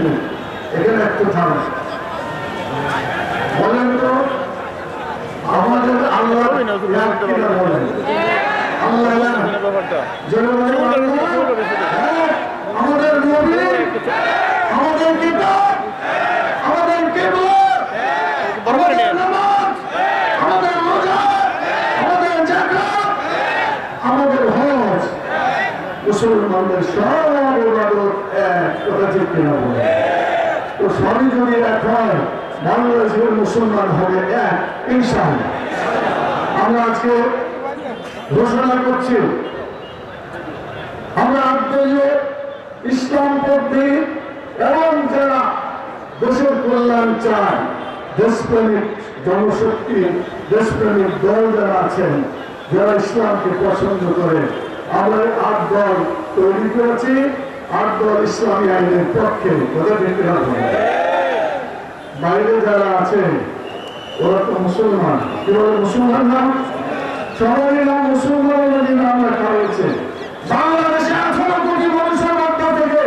Minute এখানে একটু থামেন বলেন তো আমাদের আল্লাহ বলেন আল্লাহ আমাদের নবী আমাদের কিতাব আমাদের কিবলা আমাদের নামাজ আমাদের রোজা আমাদের যাকাত আমাদের হজ মুসলমানদের সব ইবাদত এক কথা ঠিক কিনা বলে তো সবই যদি এক হয় বাংলাদেশের মুসলমান হবে এক ইনশাআল্লাহ আমরা আজকে ঘোষণা করছি আমরা আত্মীয় ইসলামপন্থী এবং যারা দেশের কল্যাণ চায় দেশপ্রেমিক জনশক্তি দেশপ্রেমিক দল যারা আছেন যারা ইসলামকে পছন্দ করে আমরা ৮ দল তৈরি করেছি ৮ দল ইসলামী আইনের পক্ষে কথা দেখতে হবে বাইরে যারা আছে ওরা তো মুসলমান কি বলে মুসলমান না সবাই না মুসলমান যদি নাম রাখা হয়েছে বাংলাদেশে 18 কোটি মানুষের মধ্য থেকে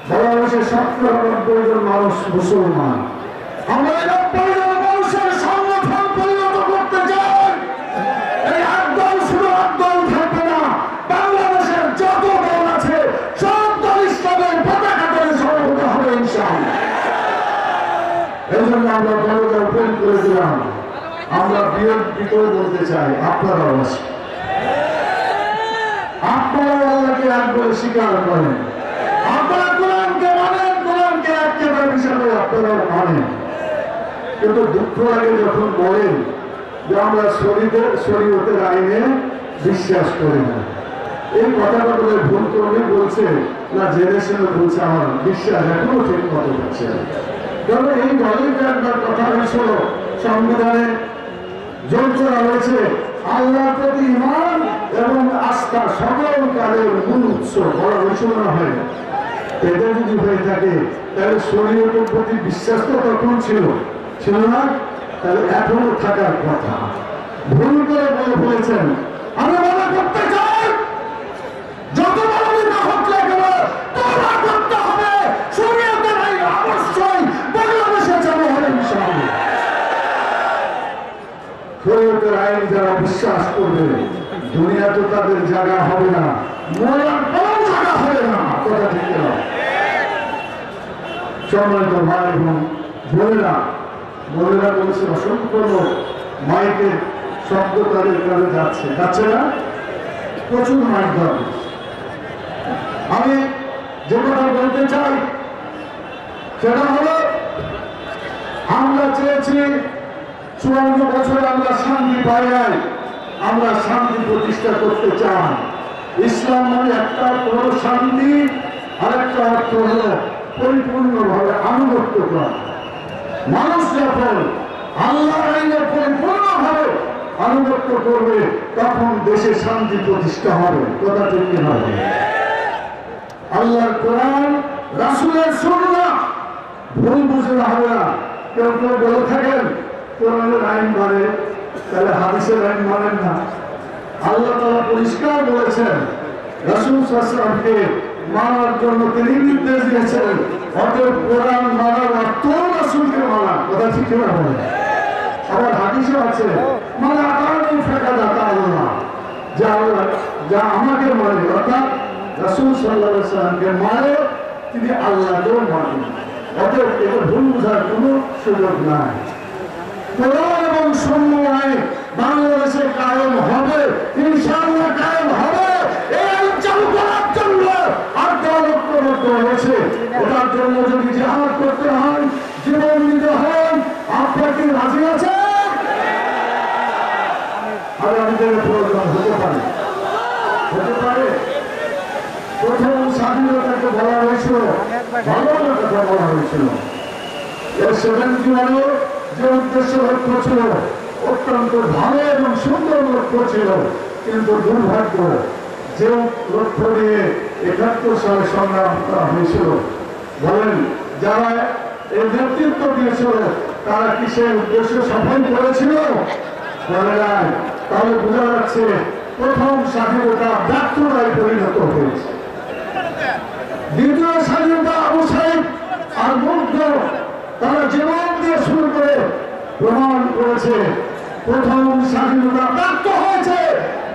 বাংলাদেশে 70-90 জন মানুষ মুসলমান আমরা 90 জন মানুষের সংগঠন পরিণত করতে চাই এই ৮ দল শুধু ৮ দল থাকবে না বাংলাদেশের যত দল আছে সব দল ইসলামের পতাকা ধরে সর্বদা হবে ইনশাআল্লাহ এই জন্য আমরা দলটা ওপেন করে দিলাম আমরা বিএনপি করে বলতে চাই আপনারাও আছে আপনারা আল্লাহকে এক বলে স্বীকার করেন আপনারা কোরআনকে মানেন কোরআনকে এক কেতাব হিসাবে আপনারাও মানেন কিন্তু দুঃখ লাগে যখন বলেন যে আমরা শরীয়তের আইনে বিশ্বাস করি না এই কথাটা বলে ভুল করে বলছে না জেনে শুনে বলছে আমার বিশ্বাস এখনো ঠিক মতো হচ্ছে কারণ এই দলের একবার কথা হয়েছিল সংবিধানে যোগ করা হয়েছে আল্লাহর প্রতি ঈমান এবং আস্থা সকল কালের মূল উৎস বলা হয়েছিল না হয় এটা যদি হয়ে থাকে তাহলে শরীয়তের প্রতি বিশ্বাস তো তখন ছিল না তাহলে এখনো থাকার কথা ভুল করে বলে বলেছেন আমি মনে করতে চাই যত বড় না হোক না কেন তোমরা করতে হবে শরীয়তের আইন অবশ্যই বাংলাদেশে চালু হবে ইনশাআল্লাহ শরীয়তের আইন যারা বিশ্বাস করবে দুনিয়া তো তাদের জায়গা হবে না মরার কোনো জায়গা হবে না কথা ঠিক না সম্মানিত ভাই এবং বোনেরা বলছে অসংখ্য লোক মাইকের শব্দ তাদের কাছে যাচ্ছে না প্রচুর মাইক ধরে আমি যে কথা বলতে চাই সেটা হলো আমরা চেয়েছি 54 বছর আমরা শান্তি পাই নাই আমরা শান্তি প্রতিষ্ঠা করতে চাই ইসলাম মানে একটা কোনো শান্তি আরেকটা অর্থ হল পরিপূর্ণভাবে আনুগত্য করা মানুষ যখন আল্লাহর আইনে পরিপূর্ণভাবে আনুগত্য করবে তখন দেশে শান্তি প্রতিষ্ঠা হবে কথা ঠিক কিনা হবে আল্লাহর কোরআন রাসূলের সুন্নাহ ভুল বুঝে হবে না কেউ কেউ বলে থাকেন কোরআনের আইন মানে তাহলে হাদিসের আইন মানেন না আল্লাহ তাআলা পরিষ্কার বলেছেন রাসূল সাল্লাল্লাহু আলাইহি ওয়াসাল্লামকে মানার জন্য তিনি নির্দেশ দিয়েছেন অতএব কোরআন মানার অর্থ রাসূলকে মানা কথা ঠিক কিনা হবে আবার হাদিসে আছে মানে আতানি ফাকাদ আতাল্লাহ যা আমাকে মানে অর্থাৎ রাসূল সাল্লাল্লাহু আলাইহি ওয়াসাল্লামকে মানে তিনি আল্লাহকেও মানেন অতএব এটা ভুল বোঝার কোনো সুযোগ নাই কোরআন এবং সুন্নাহ আইন বাংলাদেশে কায়েম হবে ইনশাআল্লাহ কায়েম হবে এই আইন চালু করার জন্য আর দল ঐক্যবদ্ধ হয়েছে ওটার জন্য যদি জিহাদ করতে হয় জীবন দিতে হয় আপনারা কি রাজি আছেন আগামীদের প্রয়োজন হতে পারে প্রথম স্বাধীনতাকে বলা হয়েছিল ভালো কথা বলা হয়েছিল এর 71 যে উদ্দেশ্য লক্ষ্য ছিল অত্যন্ত ভালো এবং সুন্দর লক্ষ্য ছিল কিন্তু দুর্ভাগ্য যে লক্ষ্য নিয়ে 71 সালে সংগ্রাম করা হয়েছিল বলেন যারা এই নেতৃত্ব দিয়েছিল তারা কি সেই উদ্দেশ্য সফল করেছিল বলে নাই তাহলে বোঝা যাচ্ছে প্রথম স্বাধীনতা ব্যর্থতায় পরিণত হয়েছে দ্বিতীয় স্বাধীনতা আবু সাইদ জীবন দিয়ে শুরু করে প্রমাণ করেছে প্রথম স্বাধীনতা প্রাপ্ত হয়েছে,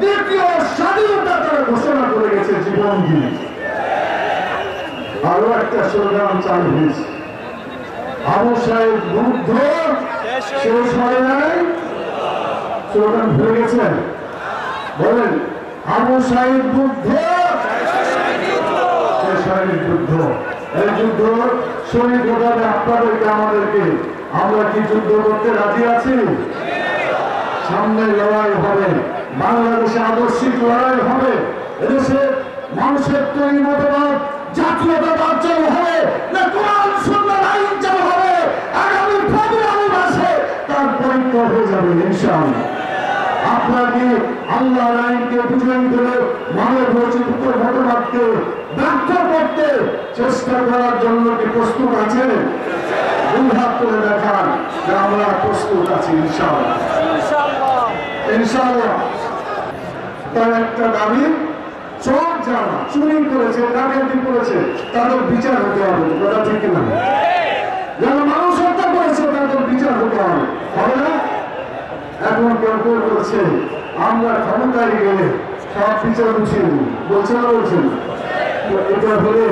দ্বিতীয় স্বাধীনতা তারা ঘোষণা করে গেছে জীবন দিয়ে। আরো একটা স্লোগান চালু হয়েছে, আবু সাহেব মুগ্ধ শেষ হয় নাই। স্লোগান ভুলে গেছেন? বলেন, আবু সাহেব মুগ্ধ শেষ হয়নি যুদ্ধ। এই যুদ্ধ শহীদ হতে হবে আপনাদেরকে, আমাদেরকে। আমরা কি যুদ্ধ করতে রাজি আছি? সামনে লড়াই হবে, বাংলাদেশে আদর্শিক লড়াই হবে, এদেশে মানুষের তৈরি মতবাদ জাতীয়তাবাদ চালু হবে না কোরআন সুন্নাহর আইন চালু হবে। আগামী ফেব্রুয়ারি মাসে তার পরীক্ষা হয়ে যাবে ইনশাআল্লাহ। আপনাকে আল্লাহর আইনকে বিজয়ী করে মানব রচিত মতবাদকে ব্যর্থ করতে চেষ্টা করার জন্য কি প্রস্তুত আছেন? দুই হাত তুলে দেখান যে আমরা প্রস্তুত আছি ইনশাআল্লাহ। ইনশাআল্লাহ। তার একটা দাবি, চোর যারা চুরি করেছে, ডাকাতি করেছে, তাদের বিচার হতে হবে। কথা ঠিক না? যারা মানুষ হত্যা করেছে তাদের বিচার হতে হবে, হবে না? এখন কেউ কেউ বলছে আমরা ক্ষমতায় গেলে সব বিচার উঠিয়ে দিই, বলছে না? বলছেন এটা হলে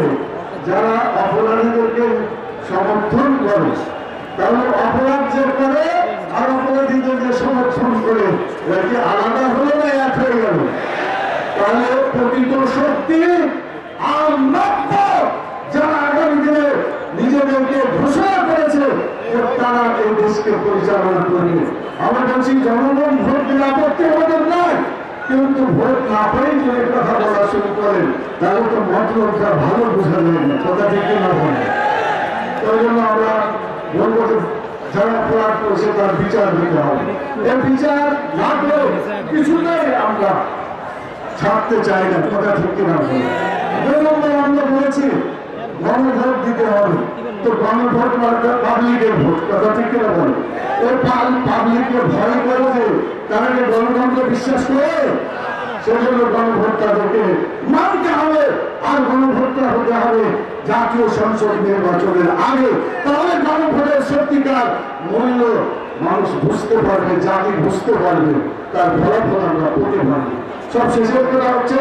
যারা অপরাধীদেরকে সমর্থন করে, তাহলে অপরাধ যে করে আর অপরাধীদের যে সমর্থন করে, এরা কি আলাদা হলো না এক হয়ে গেল? তাহলে প্রকৃত শক্তি আর নব্য যারা আগামী দিনে নিজেদেরকে ঘোষণা করেছে তারা এই দেশকে পরিচালনা করবে। আমরা বলছি জনগণ ভোট দিলে আপত্তি আমাদের নয়, কিন্তু ভোট না পেয়ে যদি কথা বলা শুরু করেন তাহলে তো মতলবটা ভালো বোঝা যায় না। কথা ঠিক না বলে, ওই জন্য আমরা বলবো যে যারা অপরাধ করেছে তার বিচার দিতে হবে। এই বিচার না করে কিছুতেই আমরা ছাড়তে চাই না। কথা ঠিক না বলে, আমরা বলেছি গণভোট দিতে হবে, তো গণভোট পাবলিকের ভোট। কথা ঠিক না বলে, ওই পাবলিককে ভয় করে যে তারা যে গণতন্ত্র বিশ্বাস করে, সেজন্য গণভোট তাদেরকে মানতে হবে। আর গণভোটটা হতে হবে জাতীয় সংসদ নির্বাচনের আগে, তাহলে গণভোটের সত্যিকার মূল্য মানুষ বুঝতে পারবে, জাতি বুঝতে পারবে, তার ফলাফল আমরা পেতে পারবো। সব শেষের কথা হচ্ছে,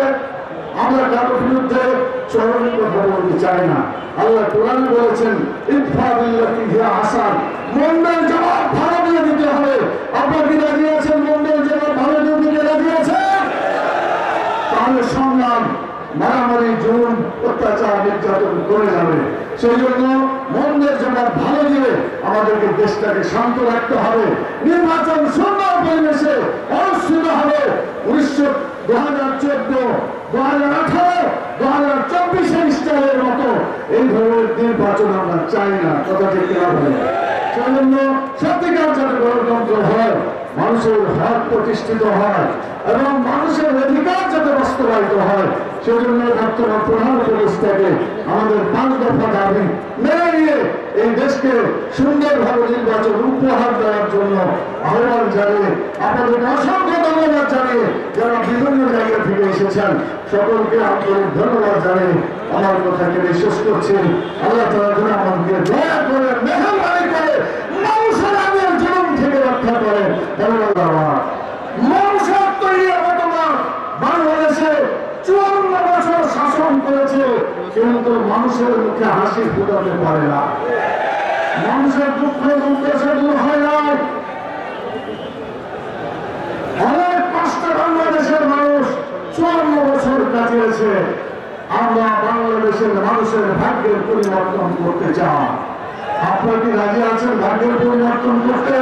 আমরা কারোর বিরুদ্ধে চরমে কথা বলতে চাই না। আল্লাহ কোরআন বলেছেন ইদফা বিল্লাতি হিয়া আহসান, মন্দের জবাব ভালো দিয়ে দিতে হবে। আপনারা কি রাজি আছেন মন্দের জবাব ভালো দিয়ে দিতে রাজি আছেন? তাহলে সংগ্রাম, মারামারি, জুলুম, অত্যাচার, নির্যাতন করে যাবে। সেই জন্য মন্দের জবাব ভালো দিয়ে আমাদেরকে দেশটাকে শান্ত রাখতে হবে। নির্বাচন সুন্দর পরিবেশে অনুষ্ঠিত হবে। 2014, 2018, 2024 স্টাইলের মতো এই ধরনের নির্বাচন আমরা চাই না। কথা ঠিক না বলে, সেজন্য সত্যিকার যাতে গণতন্ত্র হয়, মানুষের হক প্রতিষ্ঠিত হয় এবং মানুষের অধিকার যাতে বাস্তবায়িত হয়, সেজন্য বর্তমান প্রধান উপদেষ্টাকে আমাদের 5 দফা দাবি মেনে নিয়ে এই দেশকে সুন্দরভাবে নির্বাচন উপহার দেওয়ার জন্য আহ্বান জানিয়ে আপনাদের অসংখ্য ধন্যবাদ জানিয়ে যারা বিভিন্ন জায়গা থেকে এসেছেন সকলকে আন্তরিক ধন্যবাদ জানিয়ে আমার কথাকে শেষ করছি। আল্লাহ তাআলা যেন আমাদেরকে দয়া করে, মেহেরবানি করে মানুষের আগের জীবন থেকে রক্ষা করেন। মানুষের তৈরি বর্তমান বাংলাদেশে 54 বছর শাসন করেছে, কিন্তু মানুষের মুখে হাসি ফুটাতে পারে না। মানুষের দুঃখ দুর্দশা দূর হয় না। অনেক কষ্ট বাংলাদেশের মানুষ 54 বছর কাটিয়েছে। আমরা বাংলাদেশের মানুষের ভাগ্যের পরিবর্তন করতে চাই। আপনারা কি রাজি আছেন ভাগ্যের পরিবর্তন করতে?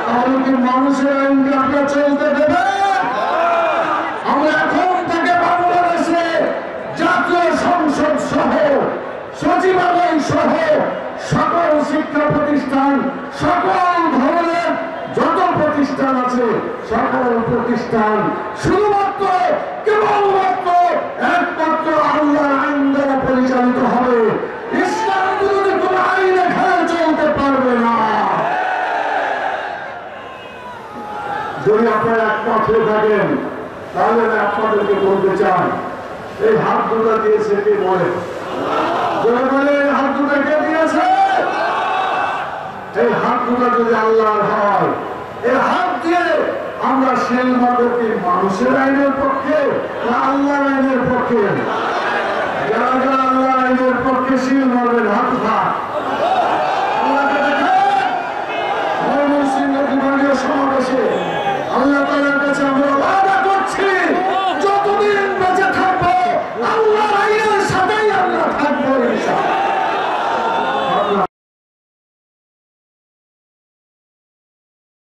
তাহলে কি মানুষের আইনকে আপনারা চলতে দেবেন? আমরা এখন থেকে বাংলাদেশে জাতীয় সংসদ সহ, সচিবালয় সহ সকল শিক্ষা প্রতিষ্ঠান, সকল ধরনের যত প্রতিষ্ঠান আছে, সকল প্রতিষ্ঠান শুধুমাত্র কেবলমাত্র একমাত্র আল্লাহর আইন দ্বারা পরিচালিত হবে। ইসলাম বিরোধী কোন আইন এখানে চলতে পারবে না। যদি আপনারা একমত হয়ে থাকেন তাহলে আপনাদেরকে বলতে চাই, এই হাত দুটা দিয়েছে কে বলে? হাত দুটা কে দিয়েছে? শব্দটা যদি আল্লাহর হয়, এর হাত দিয়ে আমরা শিল মারব কি মানুষের আইনের পক্ষে না আল্লাহর আইনের পক্ষে? যারা যারা আল্লাহর আইনের পক্ষে শিল মারবেন হাত হাত। আল্লাহকে দেখেন ময়মনসিংহ বিভাগীয় সমাবেশে আল্লাহ তাআলার কাছে আমরা